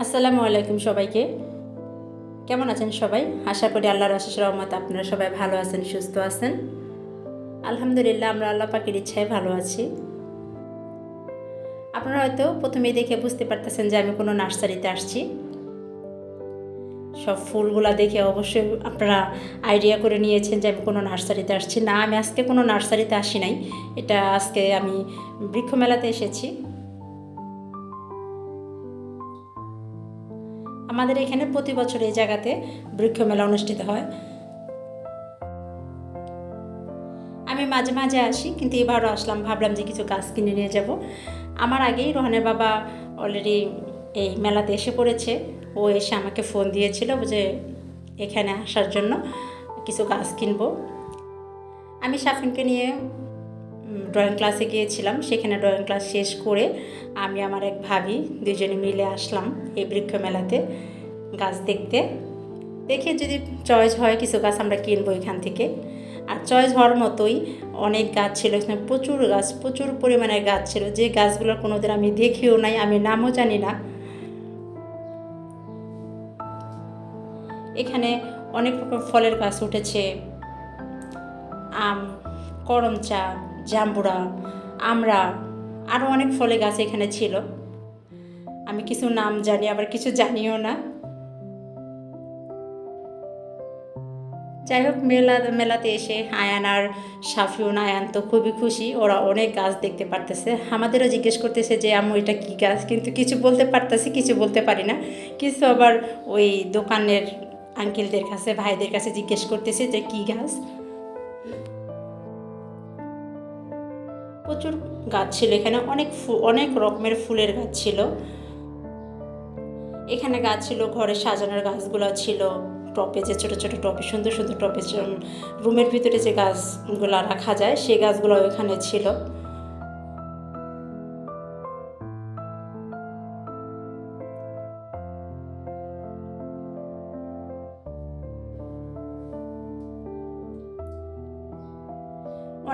আসসালামু আলাইকুম সবাইকে। কেমন আছেন সবাই? আশা করি আল্লাহর অশেষ রহমতে আপনারা সবাই ভালো আছেন, সুস্থ আছেন। আলহামদুলিল্লাহ, আমরা আল্লাহ পাকের ইচ্ছায় ভালো আছি। আপনারা হয়তো প্রথমেই দেখে বুঝতে পারতেছেন যে আমি কোনো নার্সারিতে আসছি। সব ফুলগুলা দেখে অবশ্যই আপনারা আইডিয়া করে নিয়েছেন যে আমি কোনো নার্সারিতে আসছি না। আমি আজকে কোনো নার্সারিতে আসি নাই, এটা আজকে আমি বৃক্ষ মেলাতে এসেছি। আমাদের এখানে প্রতি বছর এই জায়গাতে বৃক্ষ মেলা অনুষ্ঠিত হয়। আমি মাঝে মাঝে আসি, কিন্তু এবারও আসলাম, ভাবলাম যে কিছু গাছ কিনে নিয়ে যাব। আমার আগেই রোহানের বাবা অলরেডি এই মেলাতে এসে পড়েছে। ও এসে আমাকে ফোন দিয়েছিল যে এখানে আসার জন্য কিছু গাছ কিনবো। আমি সাফিনকে নিয়ে ড্রয়িং ক্লাসে গিয়েছিলাম। সেখানে ড্রয়িং ক্লাস শেষ করে আমি আমার এক ভাবি দুজনে মিলে আসলাম এই বৃক্ষ মেলাতে গাছ দেখতে। দেখে যদি চয়েস হয় কিছু গাছ আমরা কিনবো এখান থেকে। আর চয়েস হওয়ার মতোই অনেক গাছ ছিল, এখানে প্রচুর গাছ, প্রচুর পরিমাণের গাছ ছিল, যে গাছগুলো কোনোদিন আমি দেখিও নাই, আমি নামও জানি না। এখানে অনেক রকম ফলের গাছ উঠেছে, আম, করমচা, জাম্বুরা, আমড়া, আরও অনেক ফলের গাছ এখানে ছিল। আমি কিছু নাম জানি, আবার কিছু জানিও না। যাই হোক, মেলাতে এসে আয়ান আর সাফিউন, আয়ান তো খুবই খুশি, ওরা অনেক গাছ দেখতে পারতেছে। আমাদেরও জিজ্ঞেস করতেছে যে আম্মু এটা কী গাছ, কিন্তু কিছু বলতে পারতেছি, কিছু বলতে পারি না। কিছু আবার ওই দোকানের আঙ্কেলদের কাছে, ভাইদের কাছে জিজ্ঞেস করতেছে যে কী গাছ। প্রচুর গাছ ছিল এখানে, অনেক রকমের ফুলের গাছ ছিল এখানে। গাছ ছিল ঘরে সাজানোর গাছগুলো ছিল, টপে যে ছোটো ছোটো টপে, সুন্দর সুন্দর টপে, রুমের ভিতরে যে গাছগুলো রাখা যায় সেই গাছগুলো এখানে ছিল।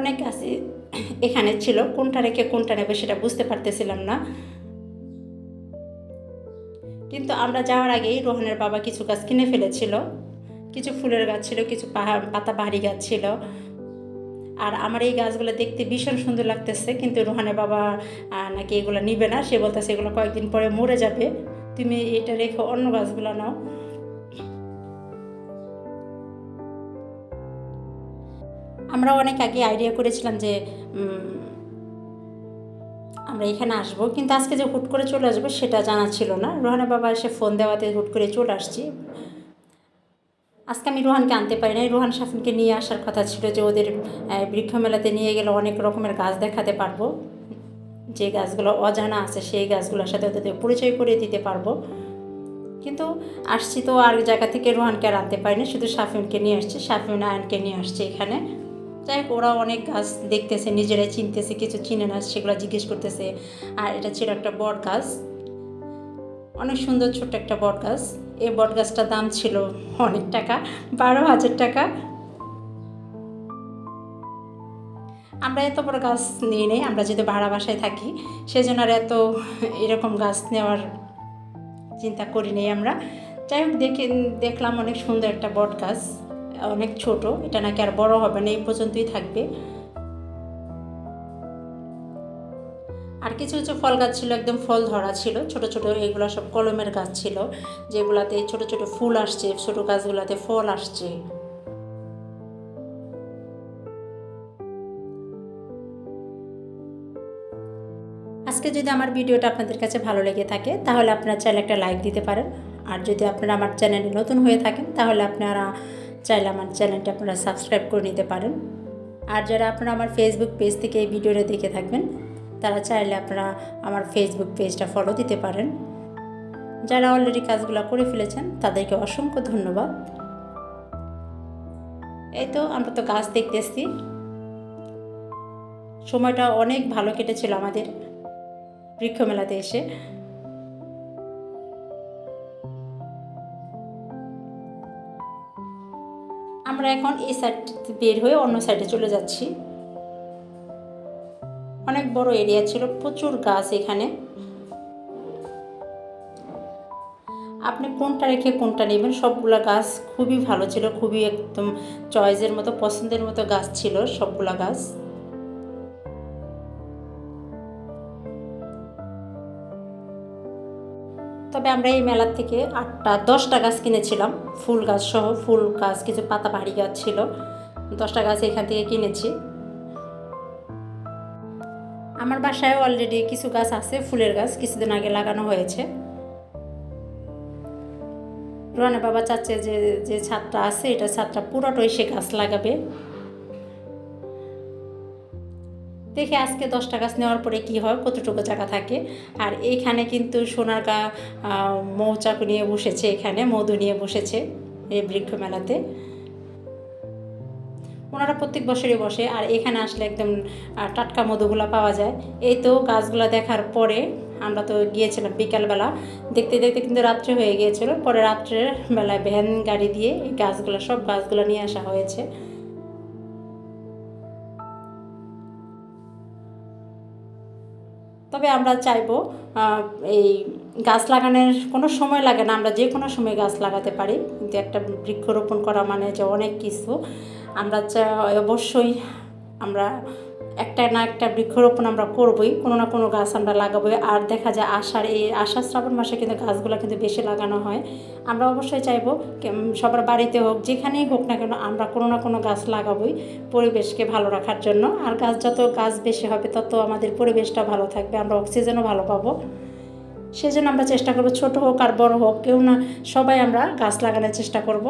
অনেক গাছই এখানে ছিল, কোনটা রেখে কোনটা নেবে সেটা বুঝতে পারতেছিলাম না। কিন্তু আমরা যাওয়ার আগেই রোহানের বাবা কিছু গাছ কিনে ফেলেছিল। কিছু ফুলের গাছ ছিল, কিছু পাতাবাহারি গাছ ছিল। আর আমার এই গাছগুলো দেখতে ভীষণ সুন্দর লাগতেছে, কিন্তু রোহানের বাবা নাকি এগুলো নিবে না। সে বলতেছে এগুলো কয়েকদিন পরে মরে যাবে, তুমি এটা রেখে অন্য গাছগুলো নাও। আমরা অনেক আগে আইডিয়া করেছিলাম যে আমরা এখানে আসবো, কিন্তু আজকে যে হুট করে চলে আসবো সেটা জানা ছিল না। রোহানের বাবা এসে ফোন দেওয়াতে হুট করে চলে আসছি। আজকে আমি রোহানকে আনতে পারি নাই। রোহান সাফিনকে নিয়ে আসার কথা ছিল, যে ওদের বৃক্ষ মেলাতে নিয়ে গেলে অনেক রকমের গাছ দেখাতে পারবো, যে গাছগুলো অজানা আছে সেই গাছগুলোর সাথে ওদের পরিচয় করে দিতে পারবো। কিন্তু আসছি তো আর জায়গা থেকে রোহানকে আর আনতে পারিনি, শুধু সাফিনকে নিয়ে আসছি, সাফিন আয়নকে নিয়ে আসছি এখানে। যাই হোক, ওরা অনেক গাছ দেখতেছে, নিজেরাই চিনতেছে, কিছু চিনে না সেগুলো জিজ্ঞেস করতেছে। আর এটা ছিল একটা বট গাছ, অনেক সুন্দর ছোট্ট একটা বট গাছ। এই বট গাছটার দাম ছিল অনেক টাকা, 12,000 টাকা। আমরা এত বড় গাছ নিয়ে নেই, আমরা যেহেতু ভাড়া বাসায় থাকি সেজন্য আর এত এরকম গাছ নেওয়ার চিন্তা করি নেই আমরা। যাই হোক, দেখলাম অনেক সুন্দর একটা বট গাছ, অনেক ছোট, এটা নাকি আর বড় হবে না, এই পর্যন্তই থাকবে। আর কিছু কিছু ফল গাছ ছিল, একদম ফল ধরা ছিল, ছোট ছোট, এগুলো সব কলমের গাছ ছিল, যেগুলাতে ছোট ছোট ফুল আসছে, ছোট গাছগুলোতে ফল আসছে। আজকে যদি আমার ভিডিওটা আপনাদের কাছে ভালো লেগে থাকে তাহলে আপনারা চাইলে একটা লাইক দিতে পারেন। আর যদি আপনারা আমার চ্যানেলে নতুন হয়ে থাকেন তাহলে আপনারা চাইলে আমার চ্যানেলটা আপনারা সাবস্ক্রাইব করে নিতে পারেন। আর যারা আপনারা আমার ফেসবুক পেজ থেকে এই ভিডিওটা দেখে থাকবেন তারা চাইলে আপনারা আমার ফেসবুক পেজটা ফলো দিতে পারেন। যারা অলরেডি কাজগুলো করে ফেলেছেন তাদেরকে অসংখ্য ধন্যবাদ। এই তো আমরা তো গাছ দেখতেছি, সময়টা অনেক ভালো কেটেছিল আমাদের বৃক্ষ মেলাতে এসে। আমরা এখন এই সাইড বের হয়ে অন্য সাইডে চলে যাচ্ছি। অনেক বড় এরিয়া ছিল, প্রচুর গাছ এখানে। আপনি কোনটা রেখে কোনটা নেবেন, সবগুলা গাছ খুবই ভালো ছিল, খুবই একদম চয়েসের মতো, পছন্দের মতো গাছ ছিল সবগুলা গাছ। তবে আমরা এই মেলা থেকে 10টা গাছ কিনেছিলাম, ফুল গাছ সহ, ফুল গাছ, কিছু পাতাবাহারি গাছ ছিল, 10টা গাছ এখান থেকে কিনেছি। আমার বাসায় অলরেডি কিছু গাছ আছে, ফুলের গাছ কিছুদিন আগে লাগানো হয়েছে। রোহানের বাবা চাচ্ছে যে যে ছাদটা আছে এটা ছাদটা পুরোটাই সে গাছ লাগাবে। দেখে আজকে 10টা গাছ নেওয়ার পরে কি হয়, কতটুকু জায়গা থাকে। আর এইখানে কিন্তু সোনারগাঁ মৌচাক নিয়ে বসেছে, এখানে মধু নিয়ে বসেছে এই বৃক্ষ মেলাতে। ওনারা প্রত্যেক বছরই বসে, আর এখানে আসলে একদম টাটকা মধুগুলো পাওয়া যায়। এই তো গাছগুলো দেখার পরে আমরা তো গিয়েছিলাম বিকালবেলা, দেখতে দেখতে কিন্তু রাত্রে হয়ে গিয়েছিল। পরে রাত্রের বেলায় ভ্যান গাড়ি দিয়ে এই গাছগুলো, সব গাছগুলো নিয়ে আসা হয়েছে। তবে আমরা চাইবো এই গাছ লাগানোর কোনো সময় লাগে না, আমরা যে কোনো সময় গাছ লাগাতে পারি, কিন্তু একটা বৃক্ষরোপণ করা মানে যে অনেক কিছু। আমরা অবশ্যই আমরা একটা না একটা বৃক্ষরোপণ আমরা করবই, কোনো না কোনো গাছ আমরা লাগাবোই। আর দেখা যায় আষাঢ় শ্রাবণ মাসে কিন্তু গাছগুলো কিন্তু বেশি লাগানো হয়। আমরা অবশ্যই চাইবো সবার বাড়িতে হোক, যেখানেই হোক না কেন, আমরা কোনো না কোনো গাছ লাগাবোই পরিবেশকে ভালো রাখার জন্য। আর যত গাছ বেশি হবে তত আমাদের পরিবেশটা ভালো থাকবে, আমরা অক্সিজেনও ভালো পাবো। সেজন্য আমরা চেষ্টা করবো, ছোট হোক আর বড় হোক, কেউ না সবাই আমরা গাছ লাগানোর চেষ্টা করব।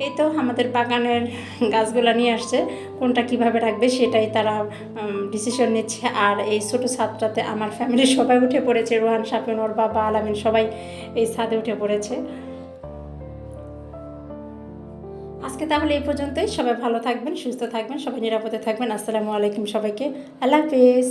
এই তো আমাদের বাগানের গাছগুলো নিয়ে আসছে, কোনটা কিভাবে রাখবে সেটাই তারা ডিসিশন নিচ্ছে। আর এই ছোটো ছাদটাতে আমার ফ্যামিলির সবাই উঠে পড়েছে, রোহান, সাফিন, ওর বাবা, আলামিন সবাই এই ছাদে উঠে পড়েছে। আজকে তাহলে এই পর্যন্তই। সবাই ভালো থাকবেন, সুস্থ থাকবেন, সবাই নিরাপদে থাকবেন। আসসালামু আলাইকুম সবাইকে, আল্লাহ হাফিজ।